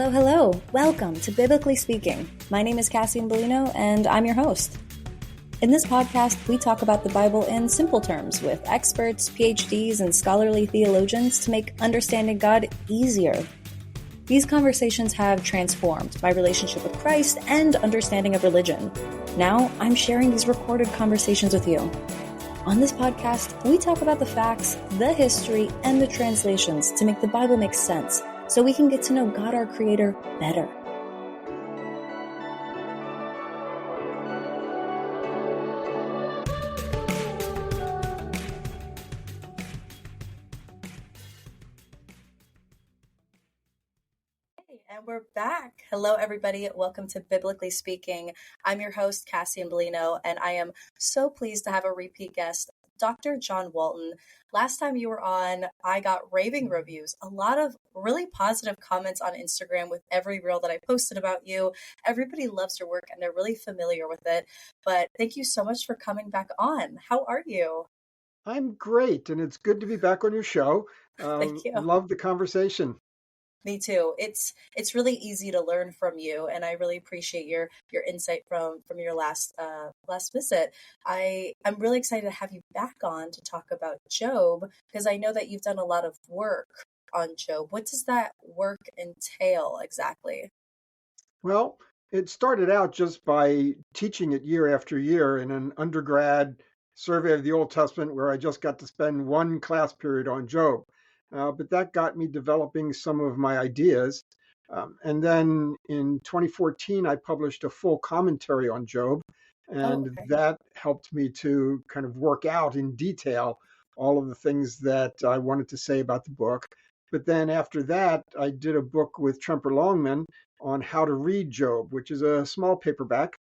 Hello, hello. Welcome to Biblically Speaking. My name is Cassie Bellino, and I'm your host. In this podcast, we talk about the Bible in simple terms with experts, Ph.Ds, and scholarly theologians to make understanding God easier. These conversations have transformed my relationship with Christ and understanding of religion. Now, I'm sharing these recorded conversations with you. On this podcast, we talk about the facts, the history, and the translations to make the Bible make sense, so we can get to know God, our Creator, better. And we're back. Hello, everybody. Welcome to Biblically Speaking. I'm your host, Cassie Bellino, and I am so pleased to have a repeat guest, Dr. John Walton. Last time you were on, I got raving reviews, a lot of really positive comments on Instagram with every reel that I posted about you. Everybody loves your work and they're really familiar with it. But thank you so much for coming back on. How are you? I'm great, and it's good to be back on your show. Thank you. Love the conversation. Me too. It's really easy to learn from you, and I really appreciate your insight from your last visit. I'm really excited to have you back on to talk about Job, because I know that you've done a lot of work on Job. What does that work entail exactly? Well, it started out just by teaching it year after year in an undergrad survey of the Old Testament, where I just got to spend one class period on Job. But that got me developing some of my ideas. And then in 2014, I published a full commentary on Job, and that helped me to kind of work out in detail all of the things that I wanted to say about the book. But then after that, I did a book with Tremper Longman on how to read Job, which is a small paperback.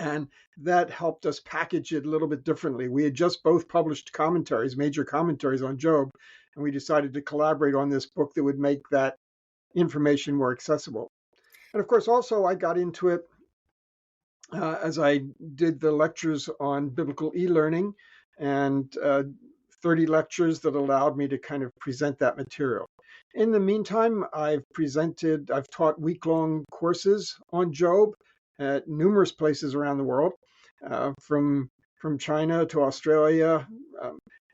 And that helped us package it a little bit differently. We had just both published commentaries, major commentaries on Job, and we decided to collaborate on this book that would make that information more accessible. And of course, also I got into it as I did the lectures on biblical e-learning and 30 lectures that allowed me to kind of present that material. In the meantime, I've taught week-long courses on Job at numerous places around the world, from China to Australia,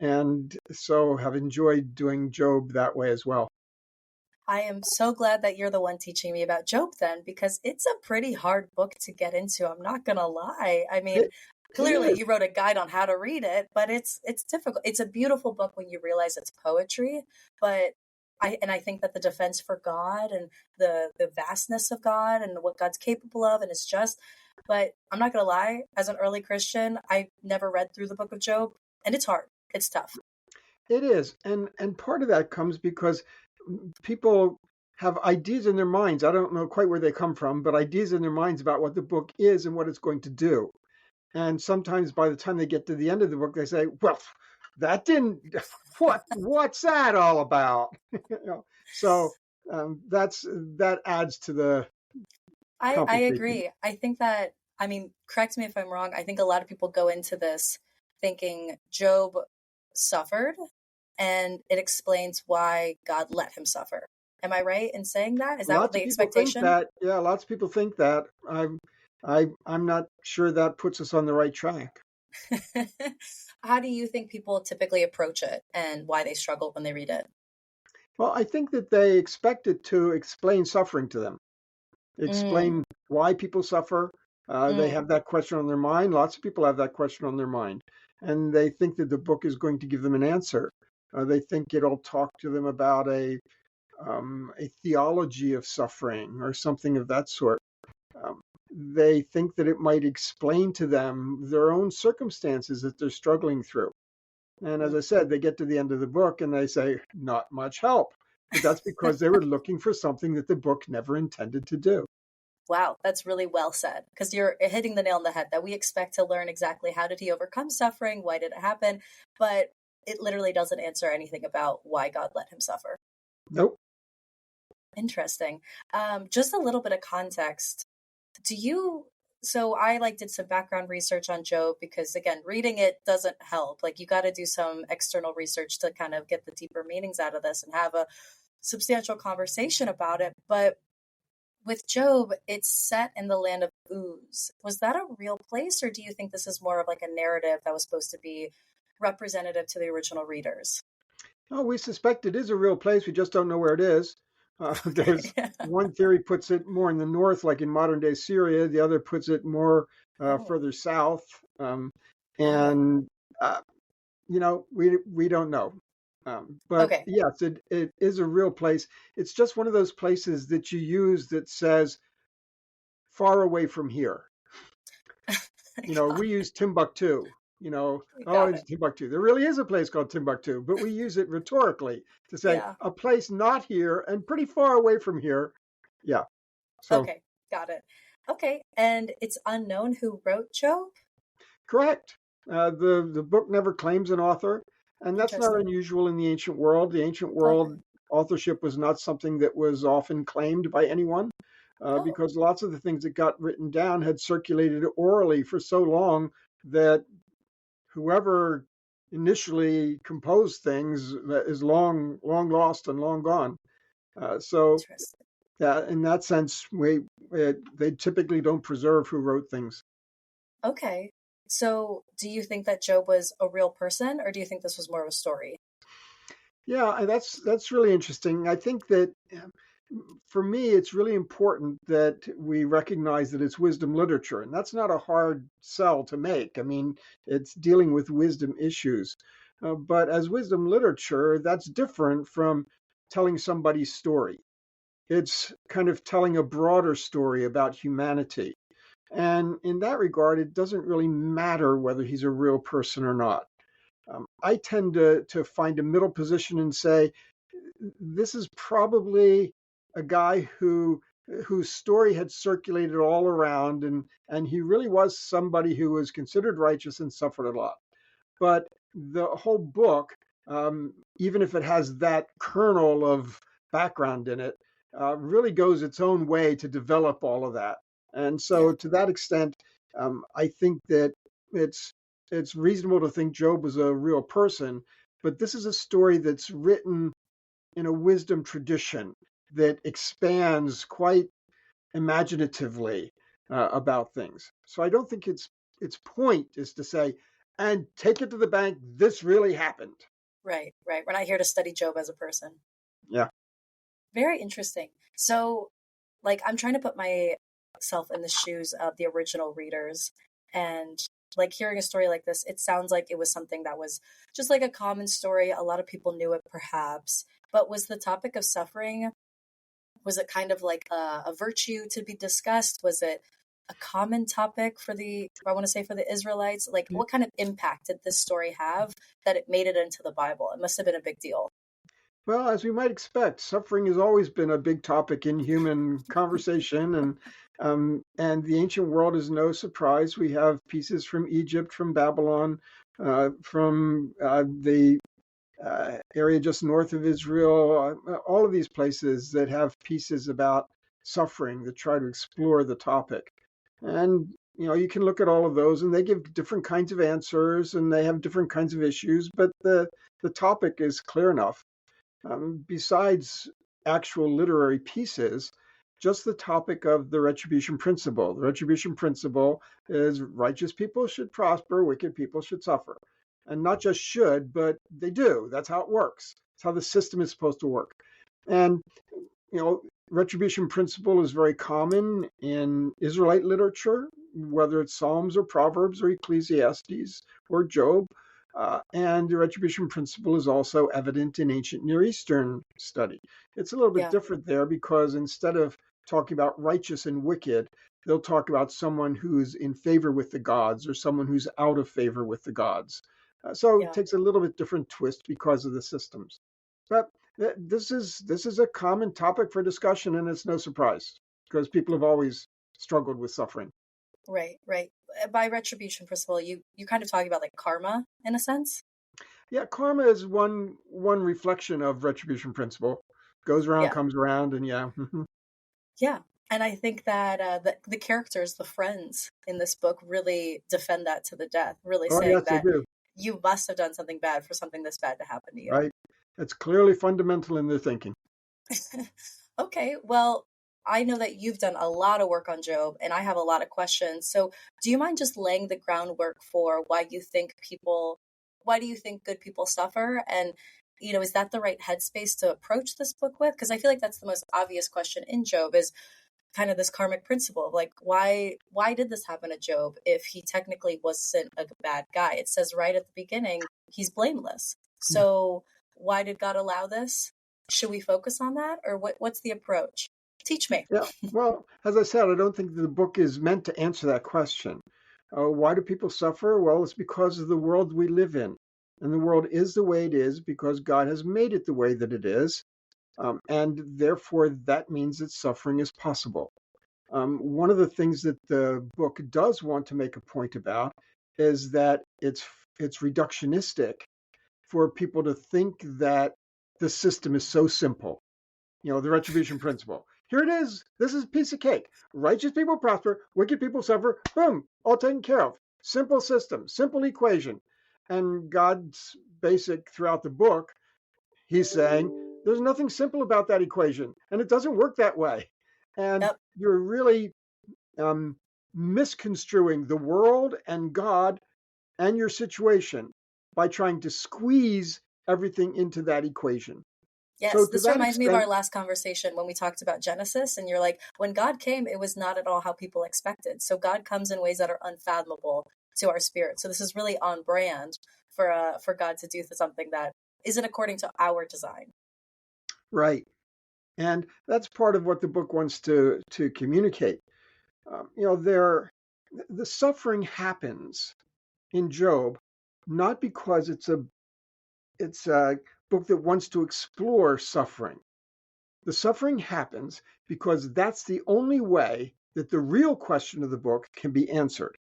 and so have enjoyed doing Job that way as well. I am so glad that you're the one teaching me about Job then, because it's a pretty hard book to get into. I'm not going to lie. I mean, clearly you wrote a guide on how to read it, but it's difficult. It's a beautiful book when you realize it's poetry, but I think that the defense for God and the vastness of God and what God's capable of and is just, but I'm not going to lie, as an early Christian, I never read through the book of Job, and it's hard. It's tough. It is. And part of that comes because people have ideas in their minds. I don't know quite where they come from, but ideas in their minds about what the book is and what it's going to do. And sometimes by the time they get to the end of the book, they say, well, that didn't, what's that all about? So that adds to the I agree. I think that, I mean, correct me if I'm wrong. I think a lot of people go into this thinking Job suffered, and it explains why God let him suffer. Am I right in saying that? Is that the expectation? Yeah, lots of people think that. I'm not sure that puts us on the right track. How do you think people typically approach it and why they struggle when they read it? Well, I think that they expect it to explain suffering to them, explain why people suffer. They have that question on their mind. Lots of people have that question on their mind. And they think that the book is going to give them an answer. They think it'll talk to them about a theology of suffering or something of that sort. They think that it might explain to them their own circumstances that they're struggling through. And as I said, they get to the end of the book and they say, not much help. But that's because they were looking for something that the book never intended to do. Wow, that's really well said, because you're hitting the nail on the head that we expect to learn exactly how did he overcome suffering, why did it happen, but it literally doesn't answer anything about why God let him suffer. Nope. Interesting. Just a little bit of context. So I did some background research on Job because, again, reading it doesn't help. You got to do some external research to kind of get the deeper meanings out of this and have a substantial conversation about it. But with Job, it's set in the land of Uz. Was that a real place, or do you think this is more of like a narrative that was supposed to be representative to the original readers? Oh, we suspect it is a real place. We just don't know where it is. There's Okay. one theory puts it more in the north, like in modern day Syria. The other puts it more Oh, further south. got it. And uh, we don't know. But Okay. yes, it is a real place. It's just one of those places that you use that says far away from here. We use Timbuktu. Oh, Got it's it. Timbuktu. There really is a place called Timbuktu, but we use it rhetorically to say Yeah. a place not here and pretty far away from here. Yeah. So Okay. Got it. Okay. And it's unknown who wrote Job? correct. The book never claims an author, and that's not Interesting. unusual in the ancient world. The ancient Okay. world, authorship was not something that was often claimed by anyone, Oh, because lots of the things that got written down had circulated orally for so long that whoever initially composed things is long lost and long gone. So interesting. in that sense, they typically don't preserve who wrote things. Okay. So do you think that Job was a real person, or do you think this was more of a story? Yeah, and that's really interesting. I think that for me, it's really important that we recognize that it's wisdom literature, and that's not a hard sell to make. I mean, it's dealing with wisdom issues. But as wisdom literature, that's different from telling somebody's story. It's kind of telling a broader story about humanity. And in that regard, it doesn't really matter whether he's a real person or not. I tend to find a middle position and say this is probably a guy whose story had circulated all around, and he really was somebody who was considered righteous and suffered a lot. But the whole book, even if it has that kernel of background in it, really goes its own way to develop all of that. And so, Yeah. to that extent, I think that it's it's reasonable to think Job was a real person, but this is a story that's written in a wisdom tradition that expands quite imaginatively about things. So I don't think its point is to say, and take it to the bank, this really happened. Right, right. We're not here to study Job as a person. Yeah. Very interesting. So, like, I'm trying to put myself in the shoes of the original readers. And, like, hearing a story like this, it sounds like it was something that was just like a common story. A lot of people knew it, perhaps. But was the topic of suffering, was it kind of like a virtue to be discussed? Was it a common topic for I want to say for the Israelites? Like, what kind of impact did this story have that it made it into the Bible? It must have been a big deal. Well, as we might expect, suffering has always been a big topic in human conversation, and the ancient world is no surprise. We have pieces from Egypt, from Babylon, from the area just north of Israel, all of these places that have pieces about suffering that try to explore the topic. And you can look at all of those, and they give different kinds of answers, and they have different kinds of issues, but the topic is clear enough. Besides actual literary pieces, just the topic of the retribution principle. The retribution principle is righteous people should prosper, wicked people should suffer. And not just should, but they do. That's how it works. It's how the system is supposed to work. And, retribution principle is very common in Israelite literature, whether it's Psalms or Proverbs or Ecclesiastes or Job. And the retribution principle is also evident in ancient Near Eastern study. It's a little bit Yeah, different there because instead of talking about righteous and wicked, they'll talk about someone who's in favor with the gods or someone who's out of favor with the gods. So it yeah, takes a little bit different twist because of the systems. But this is a common topic for discussion, and it's no surprise because people have always struggled with suffering. right, right. By retribution principle, you kind of talking about like karma in a sense. Yeah, karma is one reflection of retribution principle. Goes around, Yeah, comes around, and yeah. yeah. And I think that the characters, the friends in this book, really defend that to the death. Really Oh saying yes, they that do. you must have done something bad for something this bad to happen to you. Right. It's clearly fundamental in their thinking. Okay, well, I know that you've done a lot of work on Job, and I have a lot of questions. So, do you mind just laying the groundwork for why do you think good people suffer? And, is that the right headspace to approach this book with? Because I feel like that's the most obvious question in Job is kind of this karmic principle of like, why did this happen to Job if he technically wasn't a bad guy? It says right at the beginning, he's blameless. So why did God allow this? Should we focus on that, or what's the approach? Teach me. Yeah, well, as I said, I don't think the book is meant to answer that question. Why do people suffer? Well, it's because of the world we live in. And the world is the way it is because God has made it the way that it is. And therefore, that means that suffering is possible. One of the things that the book does want to make a point about is that it's reductionistic for people to think that the system is so simple. The retribution principle. Here it is. This is a piece of cake. Righteous people prosper, wicked people suffer. Boom, all taken care of. Simple system, simple equation. And God's basic throughout the book, he's saying there's nothing simple about that equation, and it doesn't work that way. And you're really misconstruing the world and God and your situation by trying to squeeze everything into that equation. Yes, so this reminds me of our last conversation when we talked about Genesis, and you're like, when God came, it was not at all how people expected. So God comes in ways that are unfathomable to our spirit. So this is really on brand for God to do something that isn't according to our design. Right. And that's part of what the book wants to communicate. The suffering happens in Job, not because it's a book that wants to explore suffering. The suffering happens because that's the only way that the real question of the book can be answered.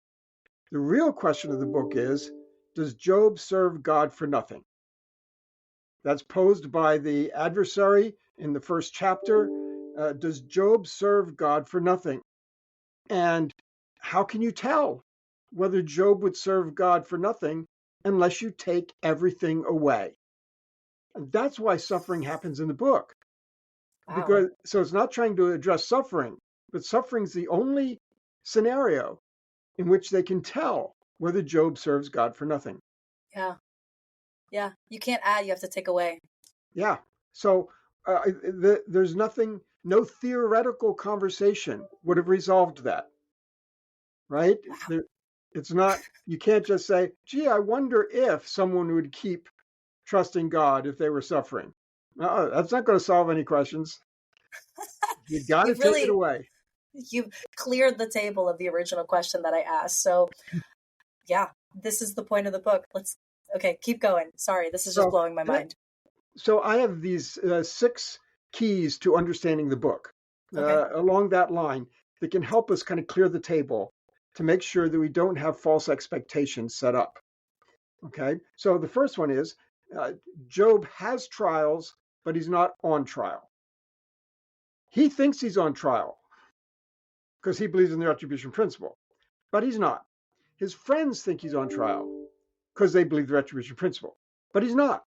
The real question of the book is, does Job serve God for nothing? That's posed by the adversary in the first chapter. Does Job serve God for nothing? And how can you tell whether Job would serve God for nothing unless you take everything away? And that's why suffering happens in the book. Wow. So it's not trying to address suffering, but suffering's the only scenario in which they can tell whether Job serves God for nothing. Yeah. Yeah. You can't add, you have to take away. Yeah. So there's no theoretical conversation would have resolved that. Right? Wow. It's not, you can't just say, gee, I wonder if someone would keep trusting God if they were suffering. That's not going to solve any questions. You got to take it away. You've cleared the table of the original question that I asked. So yeah, this is the point of the book. Okay, keep going. Sorry, this is just blowing my mind. So I have these 6 keys to understanding the book along that line that can help us kind of clear the table to make sure that we don't have false expectations set up. Okay, so the first one is Job has trials, but he's not on trial. He thinks he's on trial because he believes in the retribution principle, but he's not. His friends think he's on trial because they believe the retribution principle, but he's not.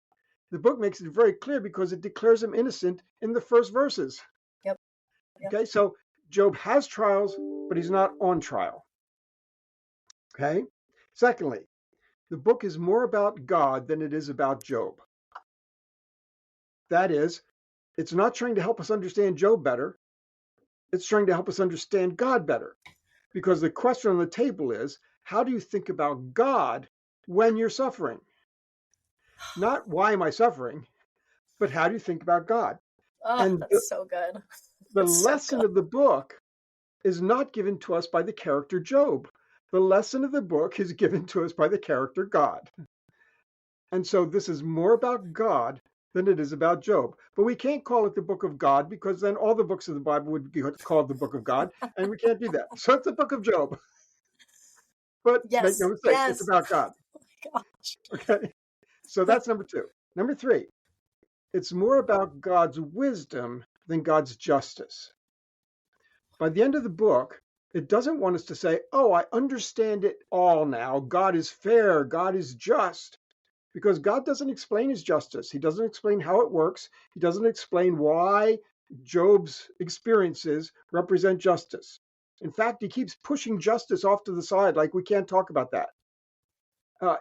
The book makes it very clear because it declares him innocent in the first verses. Yep. Okay, so Job has trials, but he's not on trial. Okay. Secondly, the book is more about God than it is about Job. That is, it's not trying to help us understand Job better. It's trying to help us understand God better. Because the question on the table is, how do you think about God when you're suffering? Not why am I suffering, but how do you think about God? Oh, and that's so good. The lesson of the book is not given to us by the character Job. The lesson of the book is given to us by the character God. And so this is more about God than it is about Job. But we can't call it the book of God because then all the books of the Bible would be called the book of God, and we can't do that. So it's the book of Job. But make no mistake, it's about God. Oh my gosh. Okay, so that's number 2. Number 3, it's more about God's wisdom than God's justice. By the end of the book, it doesn't want us to say, oh, I understand it all now. God is fair. God is just. Because God doesn't explain his justice. He doesn't explain how it works. He doesn't explain why Job's experiences represent justice. In fact, he keeps pushing justice off to the side, like we can't talk about that.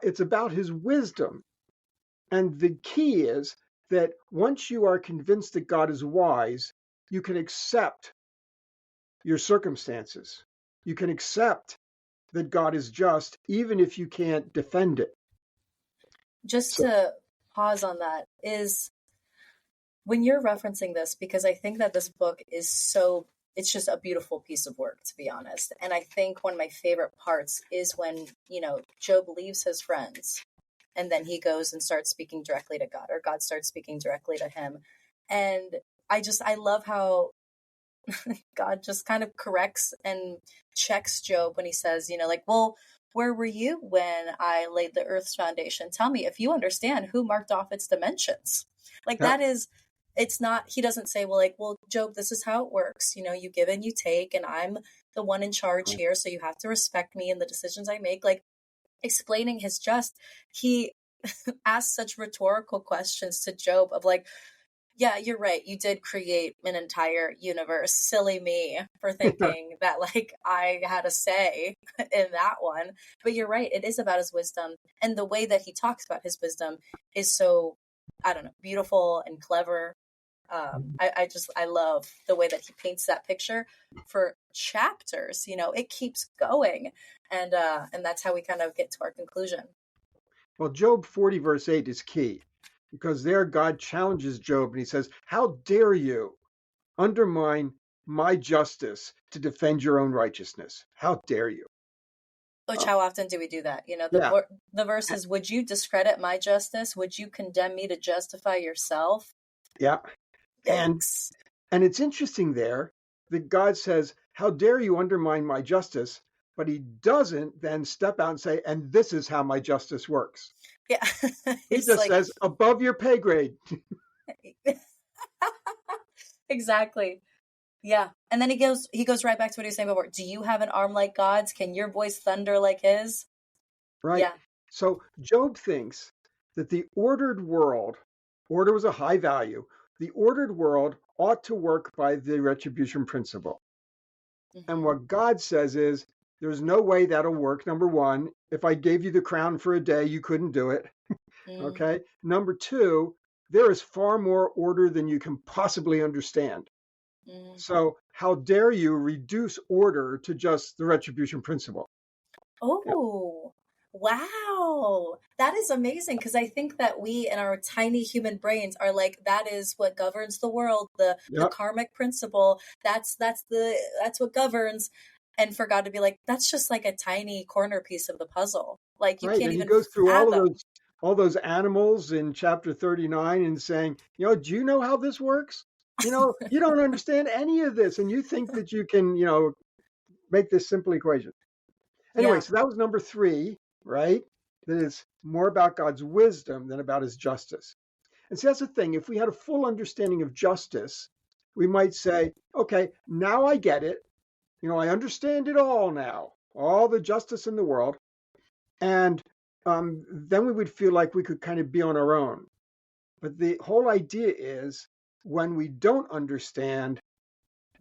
It's about his wisdom. And the key is that once you are convinced that God is wise, you can accept your circumstances. You can accept that God is just, even if you can't defend it. Just to pause on that is when you're referencing this, because I think that this book is it's just a beautiful piece of work, to be honest. And I think one of my favorite parts is when, Job leaves his friends and then he goes and starts speaking directly to God, or God starts speaking directly to him. And I love how God just kind of corrects and checks Job when he says, well, where were you when I laid the earth's foundation? Tell me, if you understand, who marked off its dimensions? That is, it's not, he doesn't say, well, Job, this is how it works. You give and you take, and I'm the one in charge here. So you have to respect me and the decisions I make. Explaining his he asks such rhetorical questions to Job of yeah, you're right. You did create an entire universe. Silly me for thinking that I had a say in that one. But you're right. It is about his wisdom. And the way that he talks about his wisdom is so, I don't know, beautiful and clever. I love the way that he paints that picture for chapters. It keeps going. And that's how we kind of get to our conclusion. Well, Job 40 verse 8 is key, because there God challenges Job and he says, how dare you undermine my justice to defend your own righteousness? How dare you? Which, how often do we do that? The verse is, would you discredit my justice? Would you condemn me to justify yourself? Yeah. Yikes. And it's interesting there that God says, how dare you undermine my justice? But he doesn't then step out and say, and this is how my justice works. Yeah. He just says, above your pay grade. Exactly. Yeah. And then he goes right back to what he was saying before. Do you have an arm like God's? Can your voice thunder like his? Right. Yeah. So Job thinks that the ordered world, order was a high value, the ordered world ought to work by the retribution principle. Mm-hmm. And what God says is, there's no way that'll work. Number one, if I gave you the crown for a day, you couldn't do it. Okay. Number two, there is far more order than you can possibly understand. So how dare you reduce order to just the retribution principle? Oh, wow. That is amazing, because I think that we in our tiny human brains are that is what governs the world, the karmic principle. That's what governs. And for God to be that's just a tiny corner piece of the puzzle. You can't even. He goes through all those animals in chapter 39 and saying, do you know how this works? You don't understand any of this, and you think that you can, make this simple equation. Anyway, so that was number 3, right? That is more about God's wisdom than about his justice. And see, that's the thing. If we had a full understanding of justice, we might say, okay, now I get it. I understand it all now, all the justice in the world. And then we would feel like we could kind of be on our own. But the whole idea is, when we don't understand,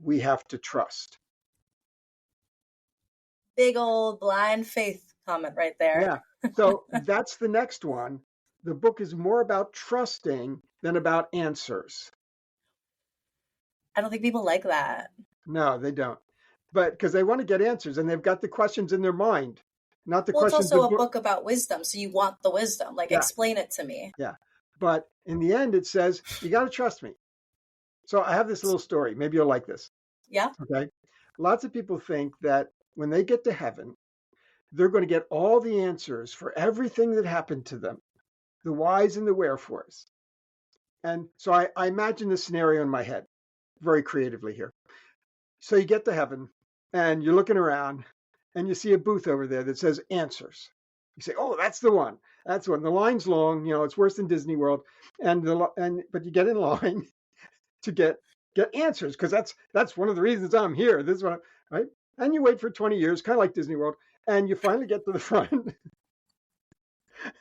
we have to trust. Big old blind faith comment right there. Yeah. So that's the next one. The book is more about trusting than about answers. I don't think people like that. No, they don't. But because they want to get answers, and they've got the questions in their mind, not the questions. It's also a book about wisdom, so you want the wisdom. Explain it to me. Yeah. But in the end, it says, you got to trust me. So I have this little story. Maybe you'll like this. Yeah. Okay. Lots of people think that when they get to heaven, they're going to get all the answers for everything that happened to them, the whys and the wherefores. And so I imagine this scenario in my head very creatively here. So you get to heaven and you're looking around and you see a booth over there that says answers. You say, oh, that's the one. That's the one. The line's long, it's worse than Disney World. But you get in line to get answers, because that's one of the reasons I'm here. This is what, right? And you wait for 20 years, kind of like Disney World, and you finally get to the front.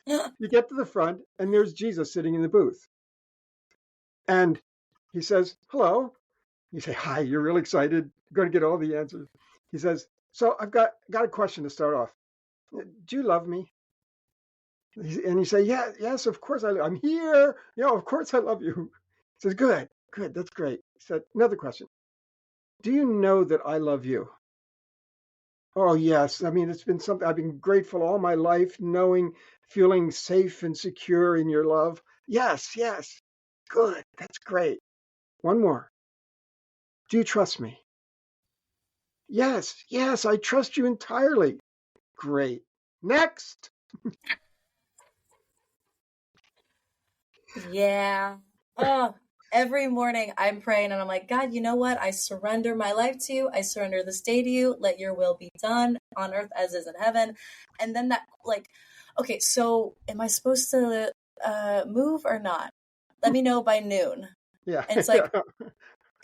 You get to the front, and there's Jesus sitting in the booth. And he says, hello, You say, hi, you're real excited. You're going to get all the answers. He says, so I've got a question to start off. Do you love me? And you say, yeah, yes, of course I'm here. Of course I love you. He says, good, that's great. He said, another question. Do you know that I love you? Oh, yes. I mean, it's been something I've been grateful all my life, feeling safe and secure in your love. Yes, yes. Good. That's great. One more. Do you trust me? Yes, yes, I trust you entirely. Great. Next. Yeah. Oh, every morning I'm praying and I'm like, God, you know what? I surrender my life to you. I surrender this day to you. Let your will be done on earth as is in heaven. And then that, like, okay, so am I supposed to move or not? Let me know by noon. Yeah. And it's like,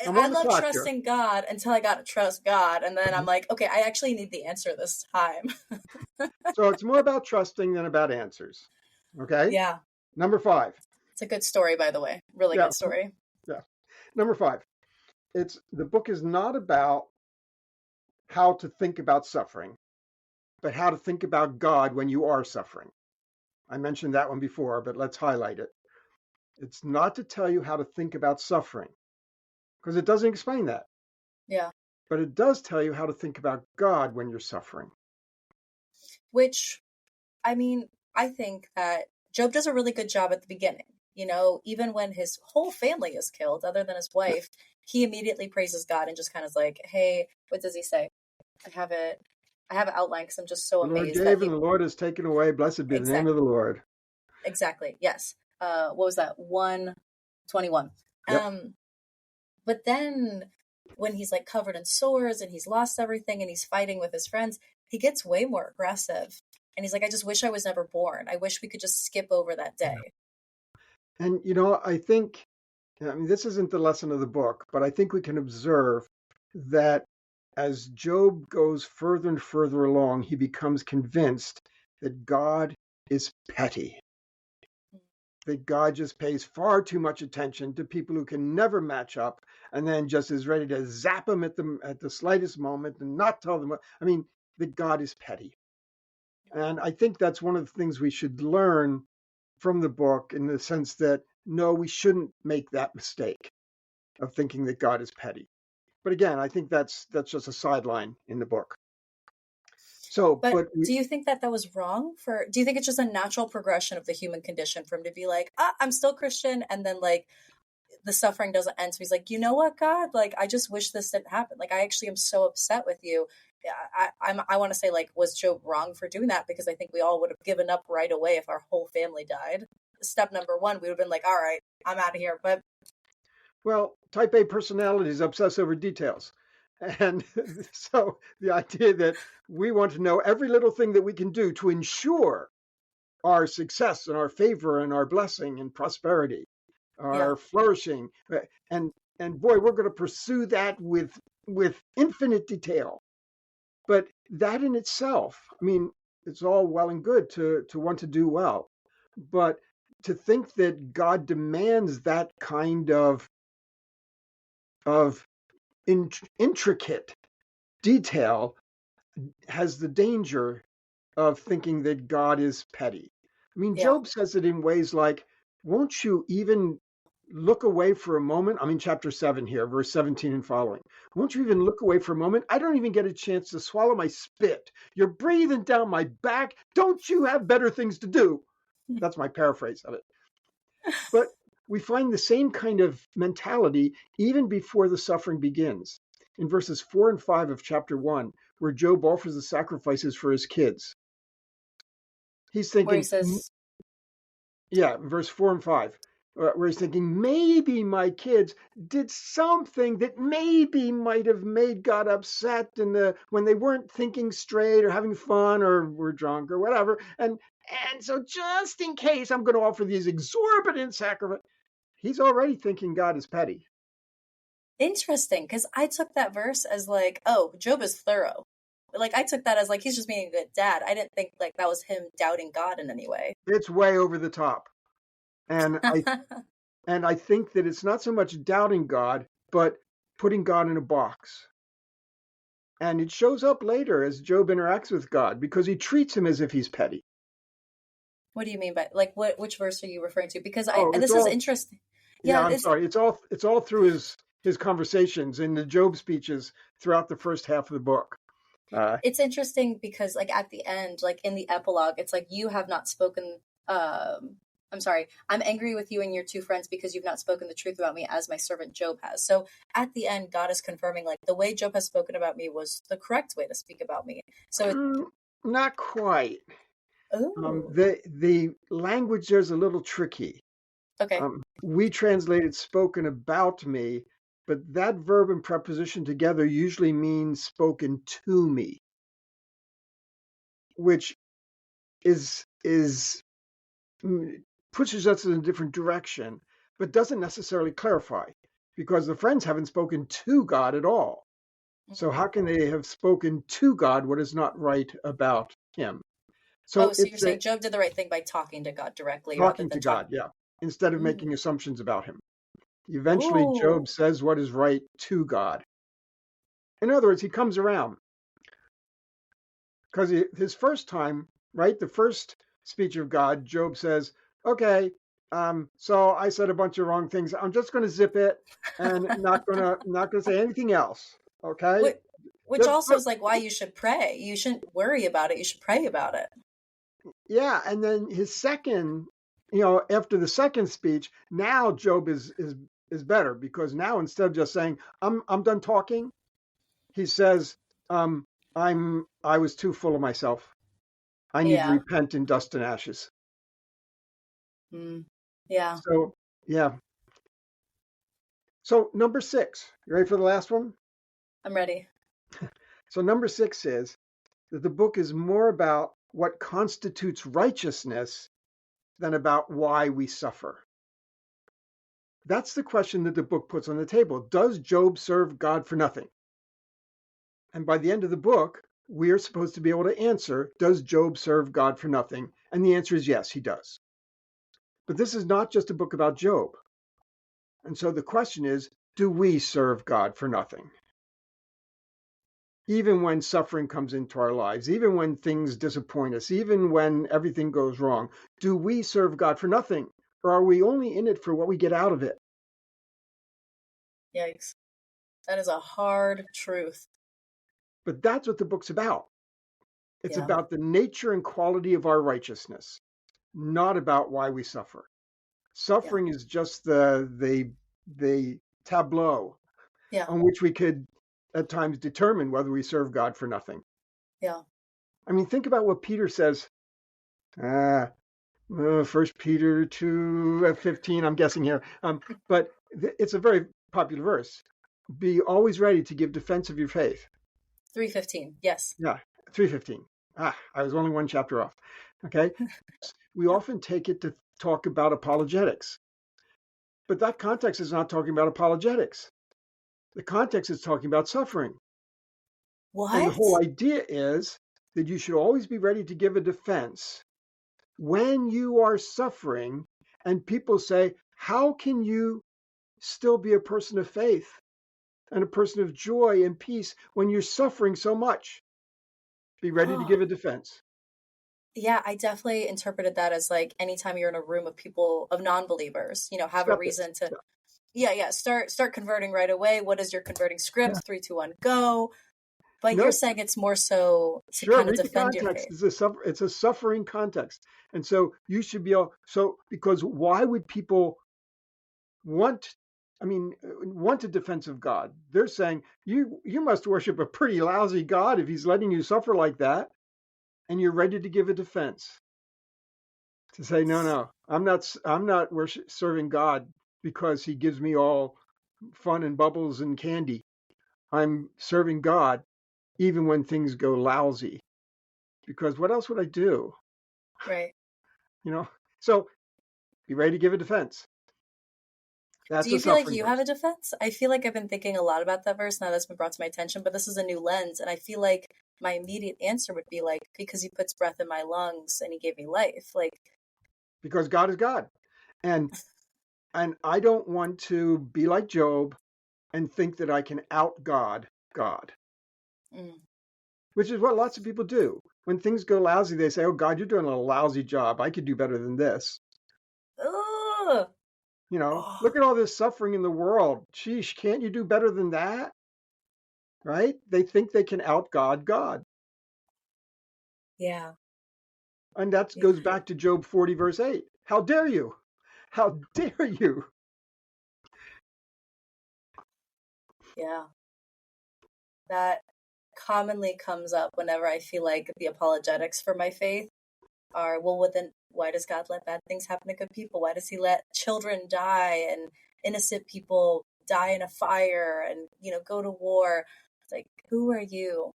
I'm I on the love clock here. trusting God until I got to trust God. And then I'm like, okay, I actually need the answer this time. So it's more about trusting than about answers. Okay. Yeah. Number 5. It's a good story, by the way. Really Yeah. good story. Yeah. Number 5. The book is not about how to think about suffering, but how to think about God when you are suffering. I mentioned that one before, but let's highlight it. It's not to tell you how to think about suffering, because it doesn't explain that. Yeah. But it does tell you how to think about God when you're suffering. Which, I mean, I think that Job does a really good job at the beginning. Even when his whole family is killed, other than his wife, he immediately praises God and just kind of like, hey, what does he say? I have it outlined because I'm just so The Lord amazed that gave and he the Lord has taken away. Blessed be the name of the exactly Lord. exactly yes. What was that? 121. Yep. But then when he's like covered in sores and he's lost everything and he's fighting with his friends, he gets way more aggressive. And he's like, I just wish I was never born. I wish we could just skip over that day. And, I mean, this isn't the lesson of the book, but I think we can observe that as Job goes further and further along, he becomes convinced that God is petty, that God just pays far too much attention to people who can never match up and then just is ready to zap them at the slightest moment and not tell them. I mean, that God is petty. And I think that's one of the things we should learn from the book, in the sense that, no, we shouldn't make that mistake of thinking that God is petty. But again, I think that's just a sideline in the book. So, But do you think that was wrong do you think it's just a natural progression of the human condition for him to be like, I'm still Christian, and then like the suffering doesn't end? So he's like, you know what, God, like, I just wish this didn't happen. Like, I actually am so upset with you. I want to say, like, was Job wrong for doing that? Because I think we all would have given up right away if our whole family died. Step number 1, we would have been like, all right, I'm out of here. But well, type A personalities obsess over details. And so the idea that we want to know every little thing that we can do to ensure our success and our favor and our blessing and prosperity, our flourishing, and boy, we're going to pursue that with infinite detail. But that in itself, I mean, it's all well and good to want to do well, but to think that God demands that kind of intricate detail has the danger of thinking that God is petty. I mean, Job says it in ways like, won't you even look away for a moment? I mean, chapter 7 here, verse 17 and following. Won't you even look away for a moment? I don't even get a chance to swallow my spit. You're breathing down my back. Don't you have better things to do? That's my paraphrase of it. But we find the same kind of mentality even before the suffering begins. In verses 4 and 5 of chapter 1, where Job offers the sacrifices for his kids, he's thinking, where he says, verse 4 and 5, where he's thinking, maybe my kids did something that maybe might have made God upset when they weren't thinking straight or having fun or were drunk or whatever. And so just in case, I'm going to offer these exorbitant sacrifices. He's already thinking God is petty. interesting, because I took that verse as like, oh, Job is thorough. Like, I took that as like, he's just being a good dad. I didn't think like that was him doubting God in any way. It's way over the top. And I think that it's not so much doubting God, but putting God in a box. And it shows up later as Job interacts with God because he treats him as if he's petty. What do you mean by which verse are you referring to? Because Oh, it's this is all, interesting. yeah, Yeah, I'm sorry. It's all through his conversations in the Job speeches throughout the first half of the book. it's interesting because like at the end, like in the epilogue, it's like you have not spoken I'm sorry, I'm angry with you and your two friends because you've not spoken the truth about me as my servant Job has. So at the end, God is confirming like the way Job has spoken about me was the correct way to speak about me. So Not quite. oh, The language there's a little tricky. okay. We translated spoken about me, but that verb and preposition together usually means spoken to me, which is pushes us in a different direction, but doesn't necessarily clarify because the friends haven't spoken to God at all. So how can they have spoken to God what is not right about him? Oh, So so you're it's saying Job did the right thing by talking to God directly rather talking than to talking. God, yeah, instead of Mm. making assumptions about him. Eventually, Oh, Job says what is right to God. In other words, he comes around because his first time, right, the first speech of God, Job says, okay, so I said a bunch of wrong things. I'm just going to zip it and not gonna say anything else. Okay, Which, which just also is like why you should pray. You shouldn't worry about it. You should pray about it. yeah. And then his second, after the second speech, now Job is better because now instead of just saying I'm done talking, he says, um, I was too full of myself. I need to Yeah. repent in dust and ashes. Mm. Yeah. So yeah. So number 6, you ready for the last one? I'm ready. So number 6 is that the book is more about what constitutes righteousness than about why we suffer. That's the question that the book puts on the table. Does Job serve God for nothing? And by the end of the book, we are supposed to be able to answer, does Job serve God for nothing? And the answer is yes, he does. But this is not just a book about Job. And so the question is, do we serve God for nothing? Even when suffering comes into our lives, even when things disappoint us, even when everything goes wrong, do we serve God for nothing? Or are we only in it for what we get out of it? Yikes. That is a hard truth. But that's what the book's about. It's Yeah. about the nature and quality of our righteousness, not about why we suffer. Yeah. Suffering is just the tableau Yeah. on which we could at times determine whether we serve God for nothing. Yeah. I mean, think about what Peter says. Uh, 1 Peter 2:15, I'm guessing here. But it's a very popular verse. Be always ready to give defense of your faith. 3:15. Yes. Yeah, 3:15. I was only one chapter off. Okay. We Yeah. often take it to talk about apologetics, but that context is not talking about apologetics. The context is talking about suffering. And the whole What? idea is that you should always be ready to give a defense when you are suffering and people say, how can you still be a person of faith and a person of joy and peace when you're suffering so much? Be ready to Oh, give a defense. yeah, I definitely interpreted that as like anytime you're in a room of people of non-believers, have a Skeptics. reason to yeah, start converting right away. What is your converting Yeah. script? 3, 2, 1, go. But you're No, saying it's more so to sure. kind of Read the defend your context. faith. It's a suffering context. And so you should be able, so because why would people want, want a defense of God? They're saying you must worship a pretty lousy God if he's letting you suffer like that. And you're ready to give a defense to say, no, I'm not serving God because he gives me all fun and bubbles and candy. I'm serving God even when things go lousy, because what else would I do? Right. You know, so be ready to give a defense. Do That's a you feel like suffering you have a verse. defense? I feel like I've been thinking a lot about that verse now that's been brought to my attention, but this is a new lens. And I feel like my immediate answer would be like, because he puts breath in my lungs and he gave me life. Like, Because God is God. And I don't want to be like Job and think that I can out-God God, Mm. which is what lots of people do. When things go lousy, they say, oh, God, you're doing a lousy job. I could do better than this. Ugh. Oh, Look at all this suffering in the world. Sheesh, can't you do better than that? Right? They think they can out-God God. yeah. And that Yeah. goes back to Job 40, verse 8. How dare you? How dare you? Yeah. That commonly comes up whenever I feel like the apologetics for my faith are, well, why does God let bad things happen to good people? Why does he let children die and innocent people die in a fire and, go to war? It's like, who are you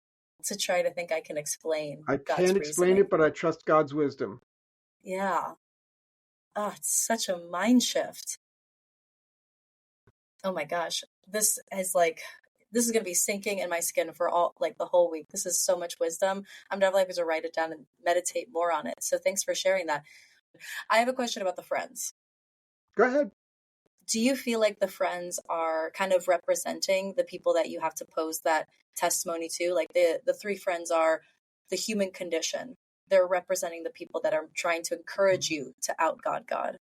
to try to think I can explain I God's can't explain reasoning? it, but I trust God's wisdom. Yeah. Oh, it's such a mind shift. Oh my gosh. This is going to be sinking in my skin for the whole week. This is so much wisdom. I'm definitely going to write it down and meditate more on it. So thanks for sharing that. I have a question about the friends. Go ahead. Do you feel like the friends are kind of representing the people that you have to pose that testimony to? Like the three friends are the human condition. They're representing the people that are trying to encourage you to out God.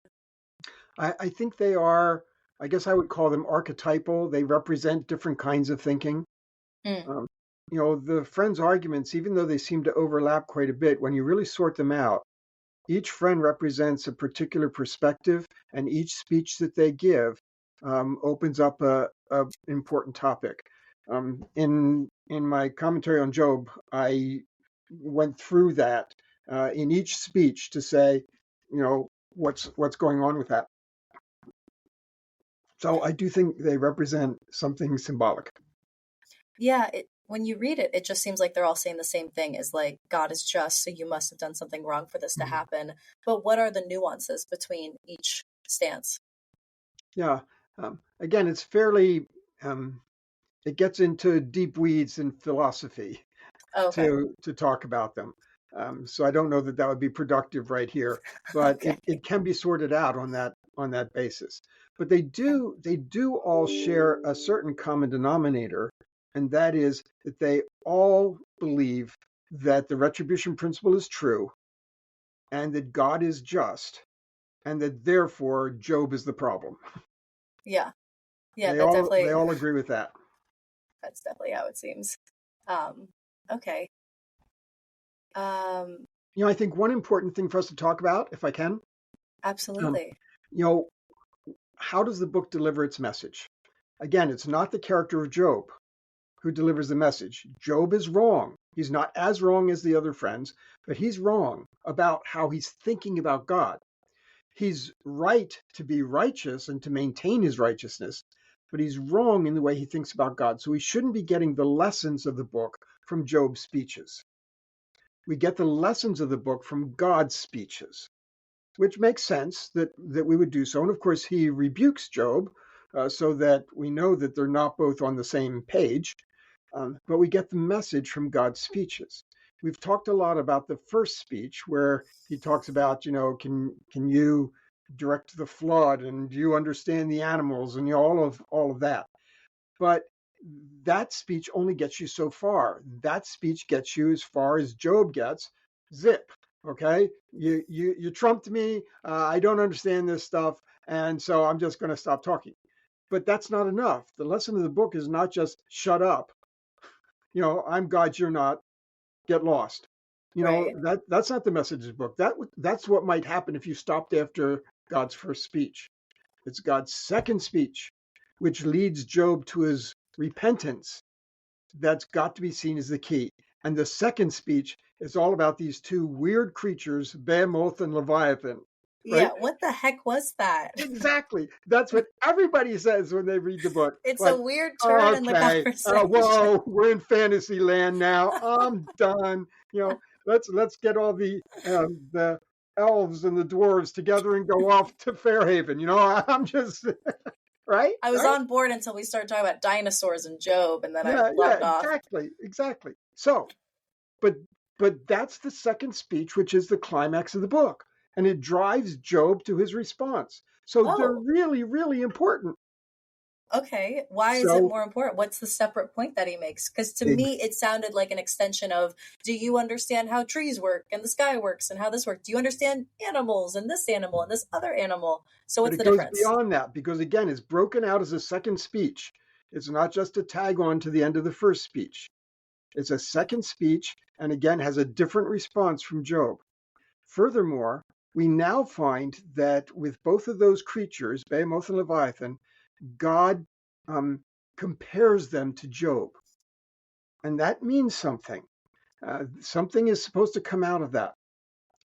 I think they are, I guess I would call them archetypal. They represent different kinds of thinking. Mm, Um, the friends' arguments, even though they seem to overlap quite a bit, when you really sort them out, each friend represents a particular perspective, and each speech that they give opens up a important topic. In my commentary on Job, I went through that in each speech to say, what's going on with that. So I do think they represent something symbolic. yeah, when you read it, it just seems like they're all saying the same thing, is like, God is just, so you must have done something wrong for this to Mhm. happen. But what are the nuances between each stance? Yeah. Again, it's fairly, it gets into deep weeds in philosophy Oh, okay. to talk about them. So I don't know that would be productive right here, but Okay. it can be sorted out on that basis. But they Okay. do all share a certain common denominator, and that is that they all believe that the retribution principle is true and that God is just and that therefore Job is the problem. Yeah. Yeah, They that all they definitely all agree with that. that's definitely how it seems. Um, okay. Um, I think one important thing for us to talk about, if I can, um, absolutely. you know, how does the book deliver its message? Again, it's not the character of Job who delivers the message. Job is wrong. He's not as wrong as the other friends, but he's wrong about how he's thinking about God. He's right to be righteous and to maintain his righteousness, but he's wrong in the way he thinks about God. So we shouldn't be getting the lessons of the book from Job's speeches. We get the lessons of the book from God's speeches, which makes sense that we would do so. And of course, he rebukes Job so that we know that they're not both on the same page. But we get the message from God's speeches. We've talked a lot about the first speech where he talks about, can you direct the flood and do you understand the animals and all of that. But that speech only gets you so far. That speech gets you as far as Job gets. Zip. Okay, you trumped me. I don't understand this stuff, and so I'm just going to stop talking. But that's not enough. The lesson of the book is not just shut up. I'm God, you're not. Get lost. Right. That's not the message of the book. That's what might happen if you stopped after God's first speech. It's God's second speech, which leads Job to his repentance. That's got to be seen as the key. And the second speech is all about these two weird creatures, Behemoth and Leviathan, right? Yeah, what the heck was that? Exactly. That's what everybody says when they read the book. It's a Like, weird turn in the okay, conversation. whoa, we're in fantasy land now. I'm done. Let's get all the elves and the dwarves together and go off to Fairhaven. I'm just right, I was right. on board until we started talking about dinosaurs and Job, and then I Yeah, logged off. exactly. So, but that's the second speech, which is the climax of the book, and it drives Job to his response. So they're Oh, really, really important. Okay. Why is it So more important? What's the separate point that he makes? Because to ex- me, it sounded like an extension of, do you understand how trees work and the sky works and how this works? Do you understand animals and this animal and this other animal? So but what's it the goes difference? beyond that because again, it's broken out as a second speech. It's not just a tag on to the end of the first speech. It's a second speech and again has a different response from Job. Furthermore, we now find that with both of those creatures, Behemoth and Leviathan, God compares them to Job. And that means something. Something is supposed to come out of that.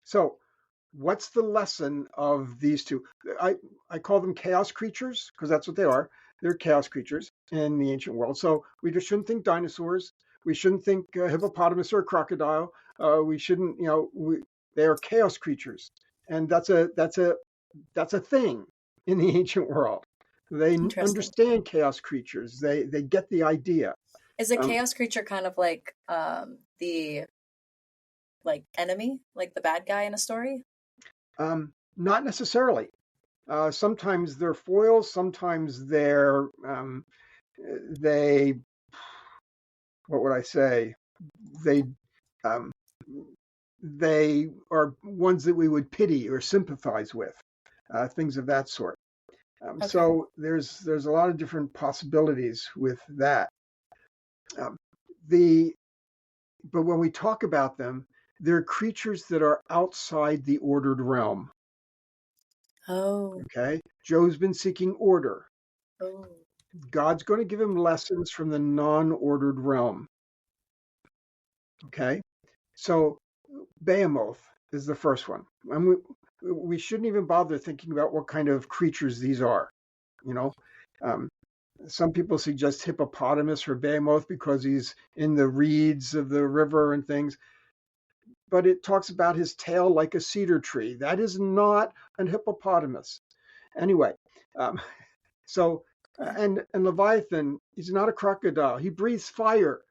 So, what's the lesson of these two? I call them chaos creatures because that's what they are. They're chaos creatures in the ancient world. So, we just shouldn't think dinosaurs. We shouldn't think hippopotamus or crocodile. We shouldn't, they are chaos creatures. And that's a thing in the ancient world. They Interesting. understand chaos creatures. They get the idea. Is a Um, chaos creature kind of like the enemy, like the bad guy in a story? Not necessarily. Sometimes they're foils. Sometimes they what would I say? They um, they are ones that we would pity or sympathize with, things of that sort. Okay. So there's a lot of different possibilities with that. Um, the but when we talk about them, they're creatures that are outside the ordered realm. Oh. Okay, Joe's been seeking order. Oh. God's going to give him lessons from the non-ordered realm. Okay, so Behemoth is the first one, and we shouldn't even bother thinking about what kind of creatures these are. You know, um, some people suggest hippopotamus or behemoth because he's in the reeds of the river and things, but it talks about his tail like a cedar tree. That is not an hippopotamus. Anyway, um, so and Leviathan, he's not a crocodile. He breathes fire.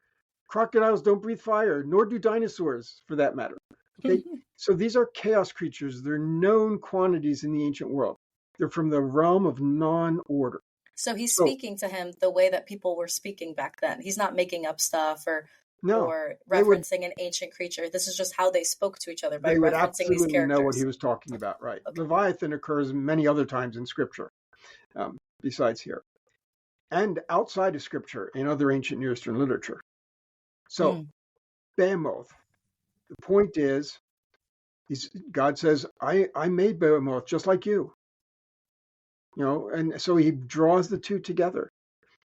Crocodiles don't breathe fire, nor do dinosaurs for that matter. Okay, so these are chaos creatures. They're known quantities in the ancient world. They're from the realm of non-order. So he's So speaking to him the way that people were speaking back then. He's not making up stuff no, or they would referencing an ancient creature. This is just how they spoke to each other by they would referencing these absolutely know what he characters. was talking about, right? Okay. Leviathan occurs many other times in Scripture, besides here, and outside of Scripture in other ancient Near Eastern literature. So Mm. Behemoth. The point is, God says, I made Behemoth just like you. And so he draws the two together.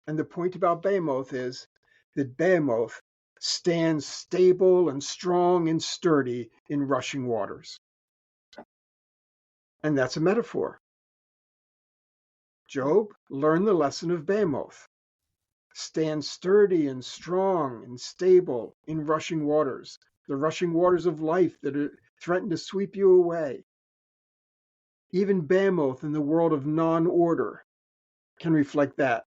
And the point about Behemoth is that Behemoth stands stable and strong and sturdy in rushing waters. And that's a metaphor. Job learned the lesson of Behemoth. Stand sturdy and strong and stable in rushing waters, the rushing waters of life that threaten to sweep you away. Even Behemoth in the world of non-order can reflect that.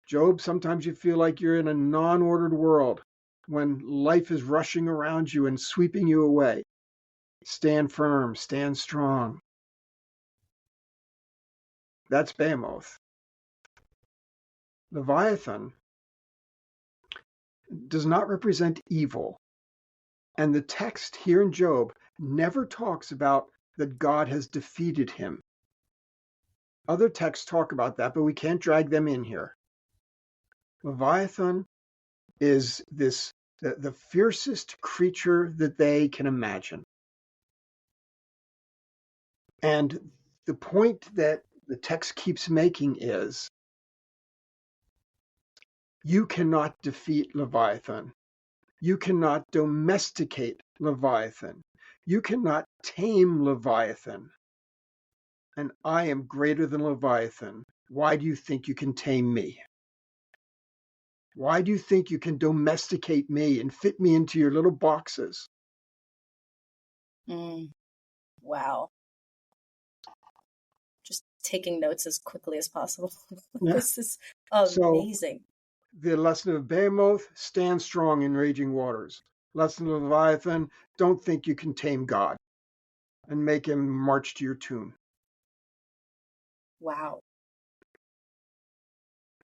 Job, sometimes you feel like you're in a non-ordered world when life is rushing around you and sweeping you away. Stand firm, stand strong. That's Behemoth. Leviathan does not represent evil. And the text here in Job never talks about that God has defeated him. Other texts talk about that, but we can't drag them in here. Leviathan is the fiercest creature that they can imagine. And the point that the text keeps making is you cannot defeat Leviathan. You cannot domesticate Leviathan. You cannot tame Leviathan. And I am greater than Leviathan. Why do you think you can tame me? Why do you think you can domesticate me and fit me into your little boxes? Mm. Wow. Just taking notes as quickly as possible. Yeah. This is So amazing. the lesson of Behemoth, stand strong in raging waters. Lesson of Leviathan, don't think you can tame God and make him march to your tune. Wow.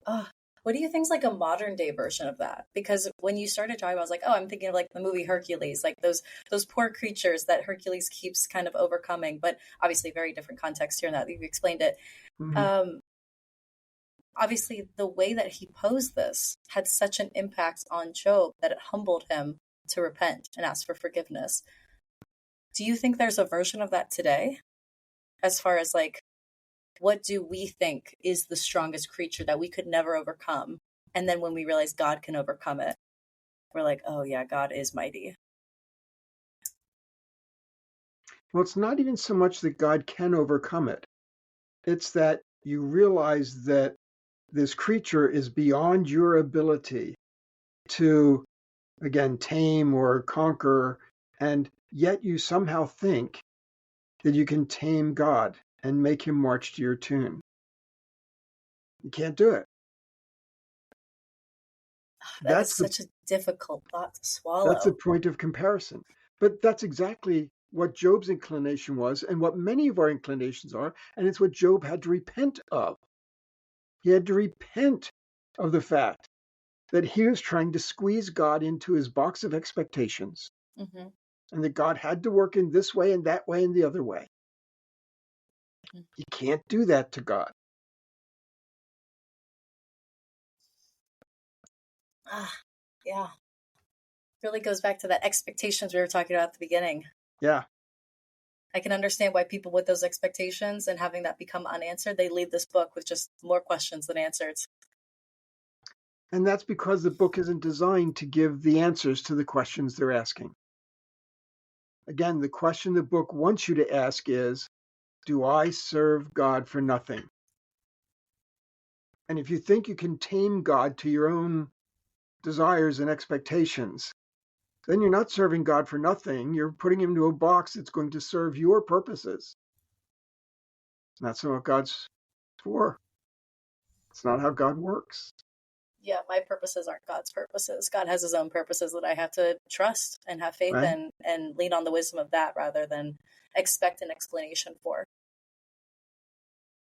Oh, what do you think's like a modern day version of that? Because when you started talking, I was like, oh, I'm thinking of like the movie Hercules, like those poor creatures that Hercules keeps kind of overcoming. But obviously, very different context here. Now that you've explained it, Mhm. um, obviously, the way that he posed this had such an impact on Job that it humbled him to repent and ask for forgiveness. Do you think there's a version of that today, as far as like what do we think is the strongest creature that we could never overcome? And then when we realize God can overcome it, we're like, oh yeah, God is mighty. Well, it's not even so much that God can overcome it. It's that you realize that this creature is beyond your ability to, again, tame or conquer, and yet you somehow think that you can tame God and make him march to your tune. You can't do it. That is That's the such a difficult thought to that's the swallow. point of comparison. But that's exactly what Job's inclination was, and what many of our inclinations are, and it's what Job had to repent of. He had to repent of the fact that he was trying to squeeze God into his box of expectations, Hmm. and that God had to work in this way and that way and the other way. You can't do that to God. Ah, yeah. Really goes back to that expectations we were talking about at the beginning. Yeah. I can understand why people with those expectations and having that become unanswered, they leave this book with just more questions than answers. And that's because the book isn't designed to give the answers to the questions they're asking. Again, the question the book wants you to ask is, do I serve God for nothing? And if you think you can tame God to your own desires and expectations, then you're not serving God for nothing. You're putting him into a box that's going to serve your purposes. That's not what God's for. It's not how God works. Yeah, my purposes aren't God's purposes. God has his own purposes that I have to trust and have faith Right? in and lean on the wisdom of that rather than expect an explanation for.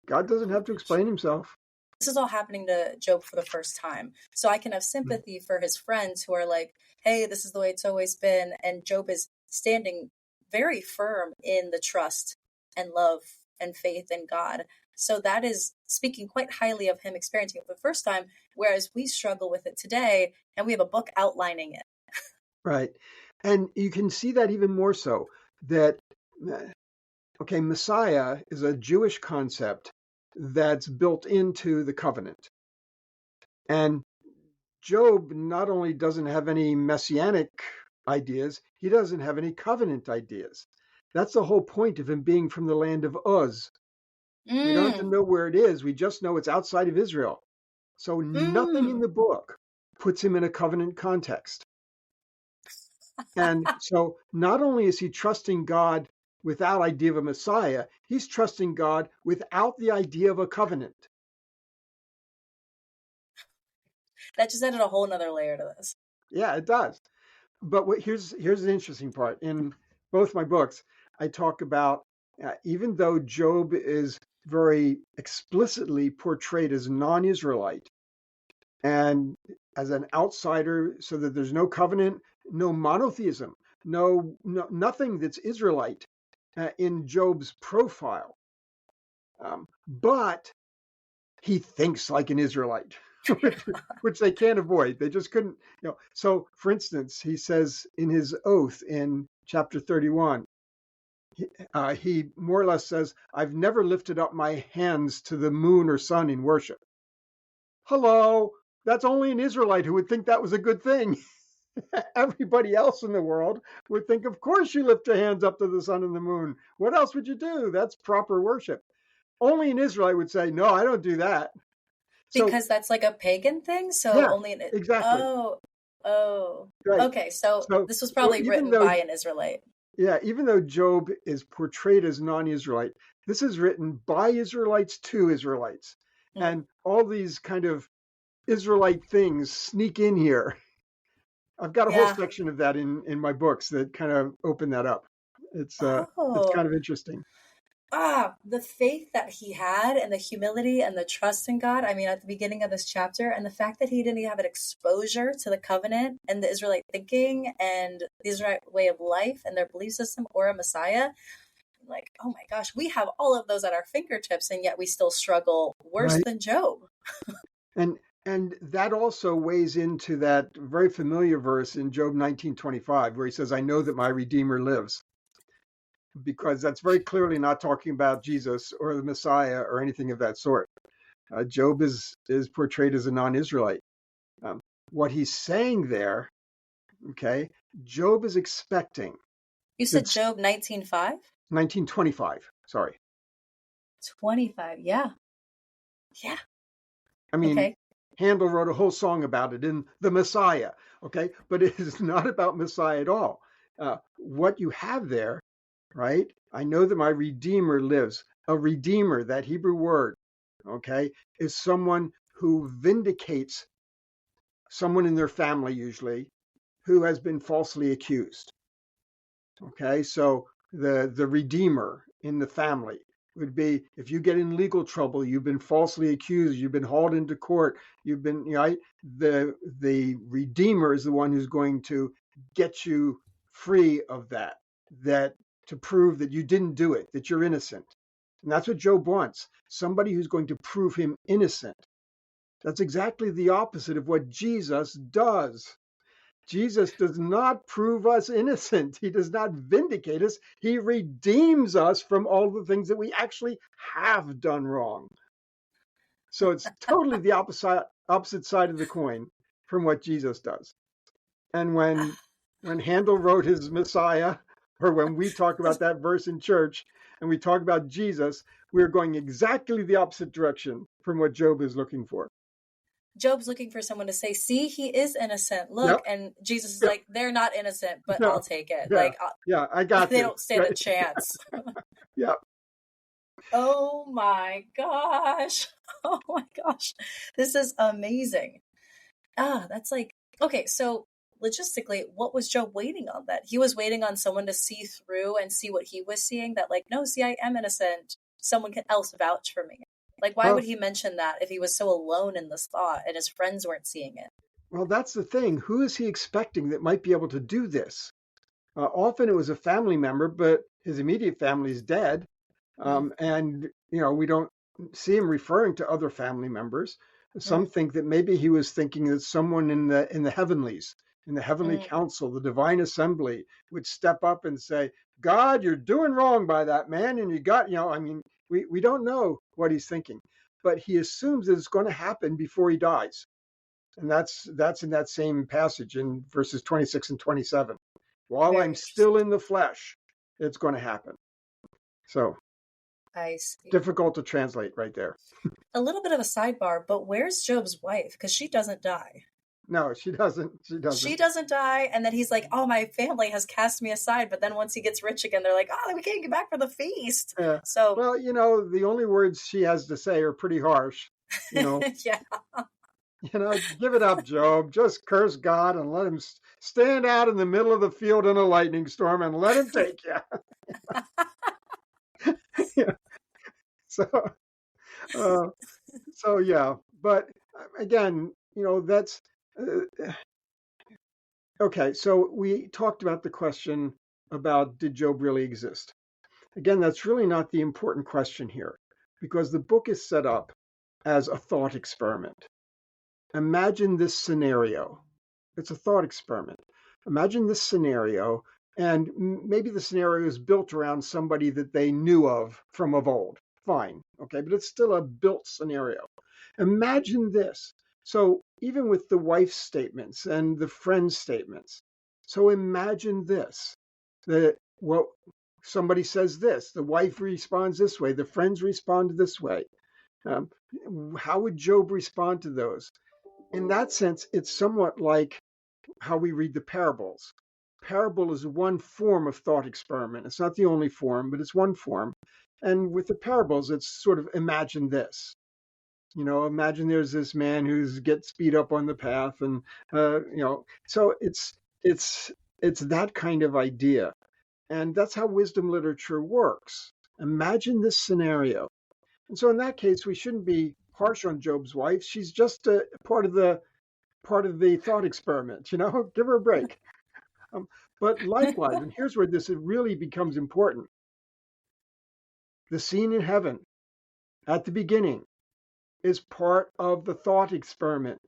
God doesn't Oh my have to gosh. explain himself. This is all happening to Job for the first time. So I can have sympathy for his friends who are like, hey, this is the way it's always been. And Job is standing very firm in the trust and love and faith in God. So that is speaking quite highly of him experiencing it for the first time, whereas we struggle with it today and we have a book outlining it. Right. And you can see that even more so that, okay, Messiah is a Jewish concept that's built into the covenant. And Job not only doesn't have any messianic ideas, he doesn't have any covenant ideas. That's the whole point of him being from the land of Uz. We don't have to Mm, know where it is. We just know it's outside of Israel. So nothing in mm. the book puts him in a covenant context. And so not only is he trusting God without idea of a Messiah, he's trusting God without the idea of a covenant. That just added a whole nother layer to this. Yeah, it does. But here's the interesting part. In both my books, I talk about even though Job is very explicitly portrayed as non-Israelite and as an outsider, so that there's no covenant, no monotheism, nothing that's Israelite in Job's profile. But he thinks like an Israelite, which they can't avoid. They just couldn't, So, for instance, he says in his oath in chapter 31, he more or less says, I've never lifted up my hands to the moon or sun in worship. Hello, that's only an Israelite who would think that was a good thing. Everybody else in the world would think, of course, you lift your hands up to the sun and the moon. What else would you do? That's proper worship. Only an Israelite would say, no, I don't do that. So, Because that's like a pagan thing? So yeah, only an exactly. oh, oh. Right. Okay, so So, this was so probably written by an Israelite. even though Job is portrayed as non-Israelite, this is written by Israelites to Israelites. Mm. And all these kind of Israelite things sneak in here. I've got a whole Yeah. section of that in my books that kind of open that up. It's Oh. kind of interesting. the faith that he had and the humility and the trust in God. I mean, at the beginning of this chapter, and the fact that he didn't even have an exposure to the covenant and the Israelite thinking and the Israelite way of life and their belief system or a Messiah. Like, oh my gosh, we have all of those at our fingertips, and yet we still struggle worse Right. than Job. And that also weighs into that very familiar verse in Job 19:25, where he says, "I know that my Redeemer lives," because that's very clearly not talking about Jesus or the Messiah or anything of that sort. Job is portrayed as a non-Israelite. What he's saying there, okay, Job is expecting. You said Job 19:5? 1925, sorry. 25, yeah. Yeah. I mean, Okay. Handel wrote a whole song about it in The Messiah, okay? But it is not about Messiah at all. What you have there, right? I know that my Redeemer lives. A Redeemer, that Hebrew word, okay, is someone who vindicates someone in their family, usually, who has been falsely accused. Okay, so the Redeemer in the family would be if you get in legal trouble, you've been falsely accused, you've been hauled into court, you've been, right? The Redeemer is the one who's going to get you free of that to prove that you didn't do it, that you're innocent. And that's what Job wants, somebody who's going to prove him innocent. That's exactly the opposite of what Jesus does. Jesus does not prove us innocent. He does not vindicate us. He redeems us from all the things that we actually have done wrong. So it's totally the opposite side of the coin from what Jesus does. And when Handel wrote his Messiah, or when we talk about that verse in church and we talk about Jesus, we're going exactly the opposite direction from what Job is looking for. Job's looking for someone to say, see, he is innocent. Look, Yep. and Jesus is Yep. like, they're not innocent, but No. I'll take it. Yeah. Like, yeah, I got they this. don't stand a chance. Yeah. Oh my gosh. Oh my gosh. This is amazing. That's like, okay, so logistically, what was Job waiting on then? He was waiting on someone to see through and see what he was seeing, that like, no, see, I am innocent. Someone else vouch for me. Like, why would he mention that if he was so alone in this thought and his friends weren't seeing it? Well, that's the thing. Who is he expecting that might be able to do this? Often it was a family member, but his immediate family is dead. And, we don't see him referring to other family members. Some think that maybe he was thinking that someone in the heavenlies, in the heavenly council, the divine assembly, would step up and say, God, you're doing wrong by that man. And we don't know what he's thinking, but he assumes that it's going to happen before he dies. And that's in that same passage in verses 26 and 27. While I'm still in the flesh, it's going to happen. So I see. Difficult to translate right there. A little bit of a sidebar, but where's Job's wife? Because she doesn't die. No, she doesn't. She doesn't die. And then he's like, oh, my family has cast me aside. But then once he gets rich again, they're like, oh, we can't get back for the feast. Yeah. So, well, the only words she has to say are pretty harsh. Yeah. Give it up, Job. Just curse God and let him stand out in the middle of the field in a lightning storm and let him take you. Yeah. So yeah. But again, that's okay. So we talked about the question about did Job really exist? Again, that's really not the important question here, because the book is set up as a thought experiment. Imagine this scenario. It's a thought experiment. Imagine this scenario, and maybe the scenario is built around somebody that they knew of from of old. Fine, okay, but it's still a built scenario. Imagine this. So even with the wife's statements and the friend's statements, so imagine this, that somebody says this, the wife responds this way, the friends respond this way. How would Job respond to those? In that sense, it's somewhat like how we read the parables. Parable is one form of thought experiment. It's not the only form, but it's one form. And with the parables, it's sort of imagine this. Imagine there's this man who gets beat up on the path, and so it's that kind of idea. And that's how wisdom literature works. Imagine this scenario. And so in that case, we shouldn't be harsh on Job's wife. She's just a part of the thought experiment, give her a break. But likewise, and here's where this really becomes important. The scene in heaven at the beginning is part of the thought experiment.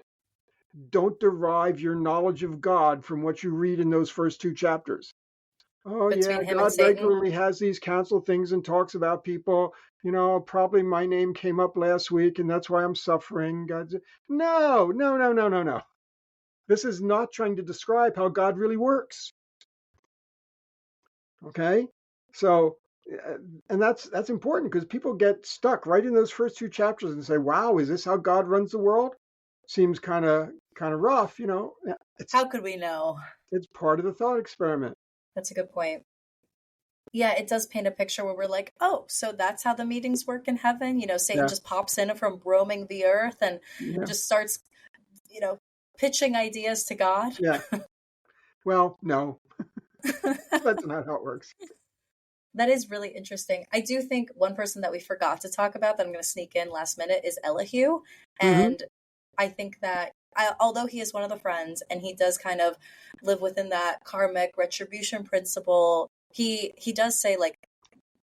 Don't derive your knowledge of God from what you read in those first two chapters. Oh, yeah, Between him and God Satan? regularly has these council things and talks about people. Probably my name came up last week and that's why I'm suffering. No, no, no, no, no, no. This is not trying to describe how God really works. Okay? So, and that's important because people get stuck right in those first two chapters and say, wow, is this how God runs the world? Seems kind of rough, How could we know? It's part of the thought experiment. That's a good point. Yeah, it does paint a picture where we're like, oh, so that's how the meetings work in heaven. Satan just pops in from roaming the earth and just starts, pitching ideas to God. Yeah. Well, no, that's not how it works. That is really interesting. I do think one person that we forgot to talk about that I'm going to sneak in last minute is Elihu. And I think that although he is one of the friends and he does kind of live within that karmic retribution principle, he does say, like,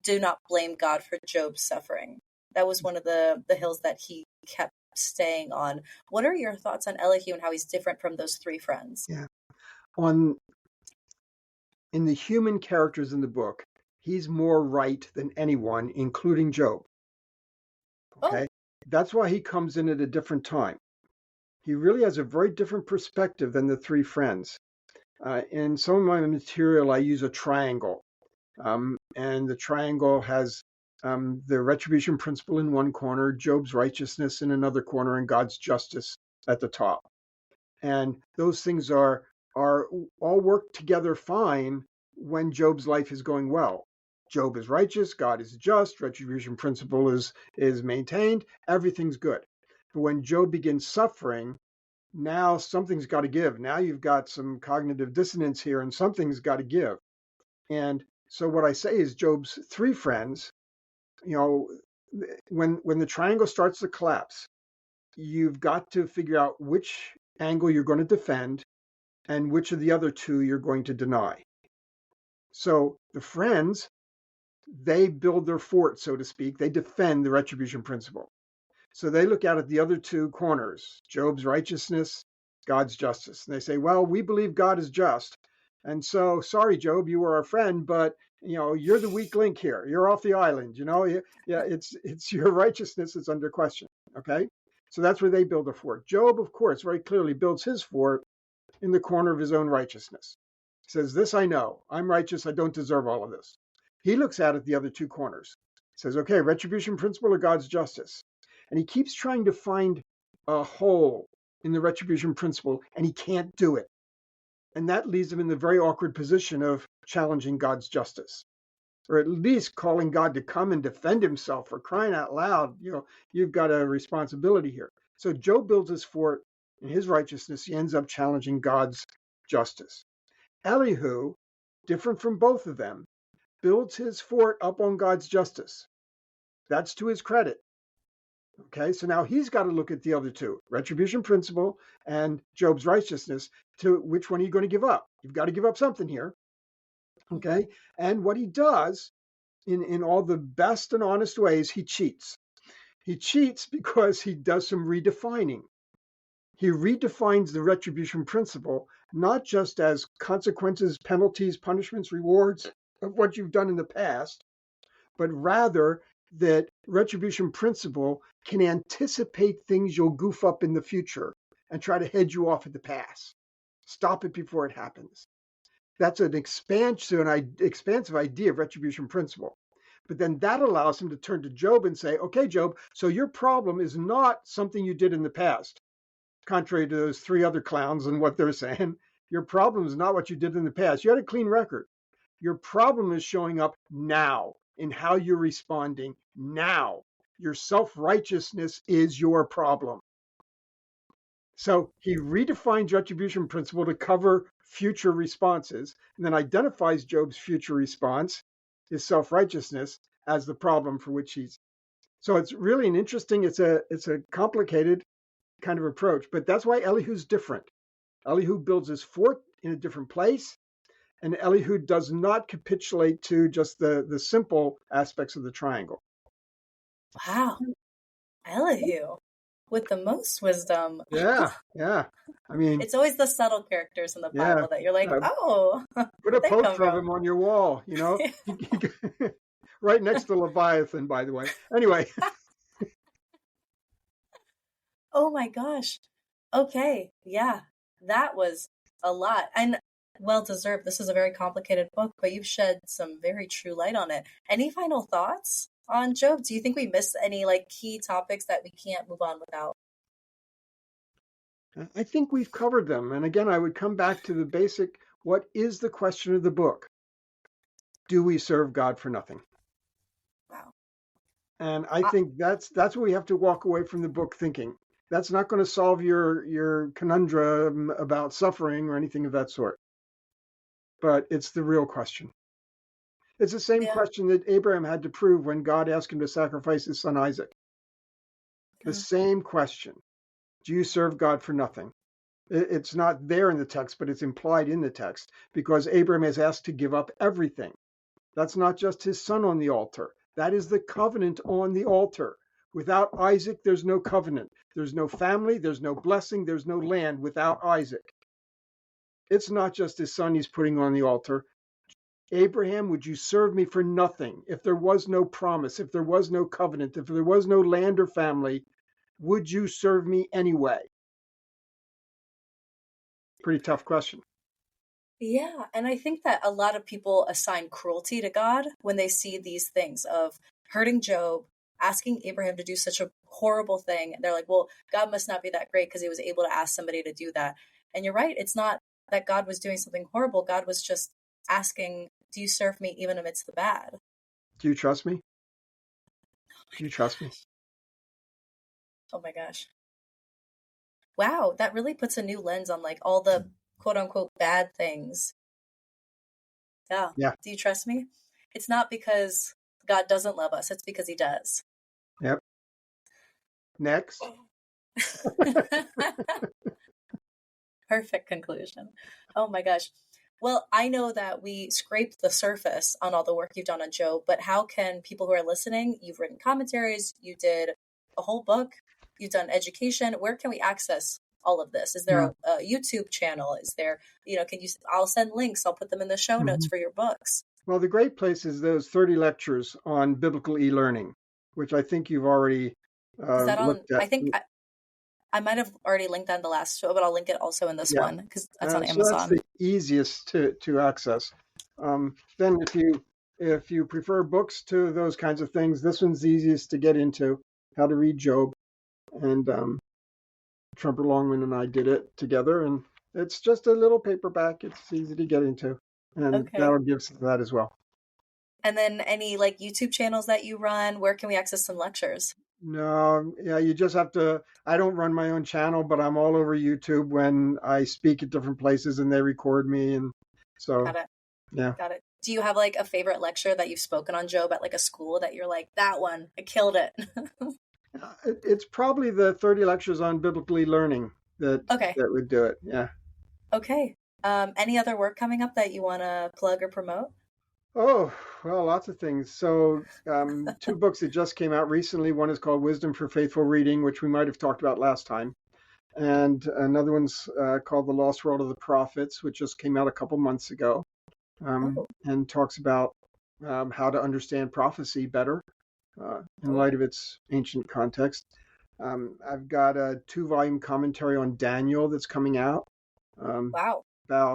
do not blame God for Job's suffering. That was one of the hills that he kept staying on. What are your thoughts on Elihu and how he's different from those three friends? Yeah. In the human characters in the book, he's more right than anyone, including Job. Okay? Oh. That's why he comes in at a different time. He really has a very different perspective than the three friends. In some of my material, I use a triangle. And the triangle has the retribution principle in one corner, Job's righteousness in another corner, and God's justice at the top. And those things are all work together fine when Job's life is going well. Job is righteous, God is just, retribution principle is maintained, everything's good. But when Job begins suffering, now something's got to give. Now you've got some cognitive dissonance here and something's got to give. And so what I say is Job's three friends, when the triangle starts to collapse, you've got to figure out which angle you're going to defend and which of the other two you're going to deny. So the friends, they build their fort, so to speak. They defend the retribution principle. So they look out at the other two corners, Job's righteousness, God's justice. And they say, well, we believe God is just. And so, sorry, Job, you were our friend, but you're the weak link here. You're off the island. It's your righteousness that's under question. Okay, so that's where they build a fort. Job, of course, very clearly builds his fort in the corner of his own righteousness. He says, "This I know. I'm righteous. I don't deserve all of this." He looks out at the other two corners. He says, "Okay, retribution principle or God's justice," and he keeps trying to find a hole in the retribution principle, and he can't do it. And that leaves him in the very awkward position of challenging God's justice, or at least calling God to come and defend himself. For crying out loud, you've got a responsibility here. So Job builds his fort in his righteousness. He ends up challenging God's justice. Elihu, different from both of them, builds his fort up on God's justice. That's to his credit. Okay, so now he's got to look at the other two, retribution principle and Job's righteousness. To which one are you going to give up? You've got to give up something here. Okay, and what he does in all the best and honest ways, he cheats. He cheats because he does some redefining. He redefines the retribution principle, not just as consequences, penalties, punishments, rewards of what you've done in the past, but rather that retribution principle can anticipate things you'll goof up in the future and try to head you off at the pass. Stop it before it happens. That's an expansive idea of retribution principle. But then that allows him to turn to Job and say, okay, Job, so your problem is not something you did in the past, contrary to those three other clowns and what they're saying. Your problem is not what you did in the past. You had a clean record. Your problem is showing up now in how you're responding now. Your self-righteousness is your problem. So he redefines retribution principle to cover future responses and then identifies Job's future response, his self-righteousness, as the problem for which he's. So it's really an interesting, it's a complicated kind of approach, but that's why Elihu's different. Elihu builds his fort in a different place, and Elihu does not capitulate to just the simple aspects of the triangle. Wow. Elihu with the most wisdom. Yeah. I mean, it's always the subtle characters in the Bible that you're like, oh, put a poster of him on your wall, you know, right next to Leviathan, by the way. Anyway. Oh my gosh. Okay. Yeah, that was a lot. And well deserved. This is a very complicated book, but you've shed some very true light on it. Any final thoughts on Job? Do you think we missed any like key topics that we can't move on without? I think we've covered them. And again, I would come back to the basic, what is the question of the book? Do we serve God for nothing? Wow. And I think that's what we have to walk away from the book thinking. That's not going to solve your conundrum about suffering or anything of that sort. But it's the real question. It's the same question that Abraham had to prove when God asked him to sacrifice his son Isaac. The same question. Do you serve God for nothing? It's not there in the text, but it's implied in the text because Abraham is asked to give up everything. That's not just his son on the altar. That is the covenant on the altar. Without Isaac, there's no covenant. There's no family, there's no blessing, there's no land without Isaac. It's not just his son he's putting on the altar. Abraham, would you serve me for nothing? If there was no promise, if there was no covenant, if there was no land or family, would you serve me anyway? Pretty tough question. Yeah, and I think that a lot of people assign cruelty to God when they see these things of hurting Job, asking Abraham to do such a horrible thing. They're like, well, God must not be that great because he was able to ask somebody to do that. And you're right. It's not that God was doing something horrible. God was just asking, do you serve me even amidst the bad? Do you trust me? Do you trust me? Oh my gosh. Wow, that really puts a new lens on like all the quote unquote bad things. Yeah. Do you trust me? It's not because God doesn't love us, it's because he does. Yep. Next. Perfect conclusion. Oh my gosh. Well, I know that we scraped the surface on all the work you've done on Job, but how can people who are listening, you've written commentaries, you did a whole book, you've done education, where can we access all of this? Is there a YouTube channel? Is there, I'll send links, I'll put them in the show notes for your books. Well, the great place is those 30 lectures on biblical e-learning, which I think you've already is that on, looked at. I think I might have already linked that in the last show, but I'll link it also in this one because that's on Amazon. So that's the easiest to access. Then if you prefer books to those kinds of things, this one's the easiest to get into, How to Read Job. And Trumper Longman and I did it together, and it's just a little paperback. It's easy to get into, and that'll give some of that as well. And then any like YouTube channels that you run, where can we access some lectures? No, you just have to, I don't run my own channel, but I'm all over YouTube when I speak at different places and they record me. And so, Got it. Do you have like a favorite lecture that you've spoken on Job at like a school that you're like, that one, I killed it? It's probably the 30 lectures on biblical learning that would do it. Yeah. Okay. Any other work coming up that you want to plug or promote? Oh, well, lots of things. So 2 books that just came out recently. One is called Wisdom for Faithful Reading, which we might have talked about last time. And another one's called The Lost World of the Prophets, which just came out a couple months ago, and talks about how to understand prophecy better in light of its ancient context. I've got a 2-volume commentary on Daniel that's coming out. Wow.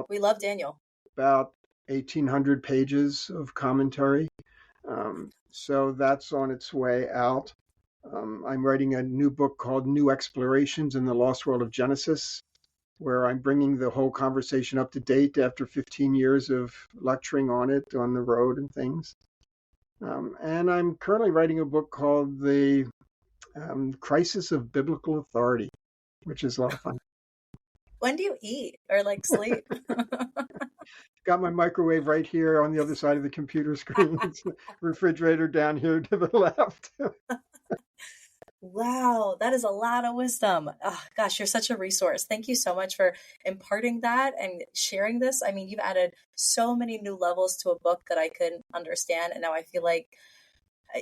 We love Daniel. About 1,800 pages of commentary. So that's on its way out. I'm writing a new book called New Explorations in the Lost World of Genesis, where I'm bringing the whole conversation up to date after 15 years of lecturing on it on the road and things. And I'm currently writing a book called The Crisis of Biblical Authority, which is a lot of fun. When do you eat or like sleep? Got my microwave right here on the other side of the computer screen. It's the refrigerator down here to the left. Wow, that is a lot of wisdom. Oh, gosh, you're such a resource. Thank you so much for imparting that and sharing this. I mean, you've added so many new levels to a book that I couldn't understand, and now I feel like,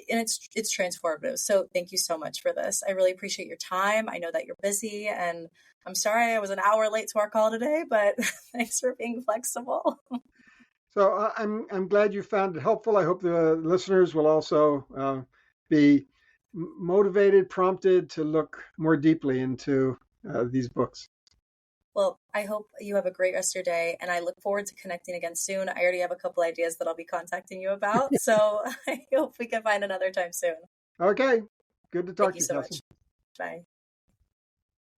and it's transformative. So thank you so much for this. I really appreciate your time. I know that you're busy, and I'm sorry I was an hour late to our call today, but thanks for being flexible. So I'm glad you found it helpful. I hope the listeners will also be motivated, prompted to look more deeply into these books. Well, I hope you have a great rest of your day, and I look forward to connecting again soon. I already have a couple ideas that I'll be contacting you about, so I hope we can find another time soon. Okay, good to Thank talk you to you, so Cassie. much. Bye.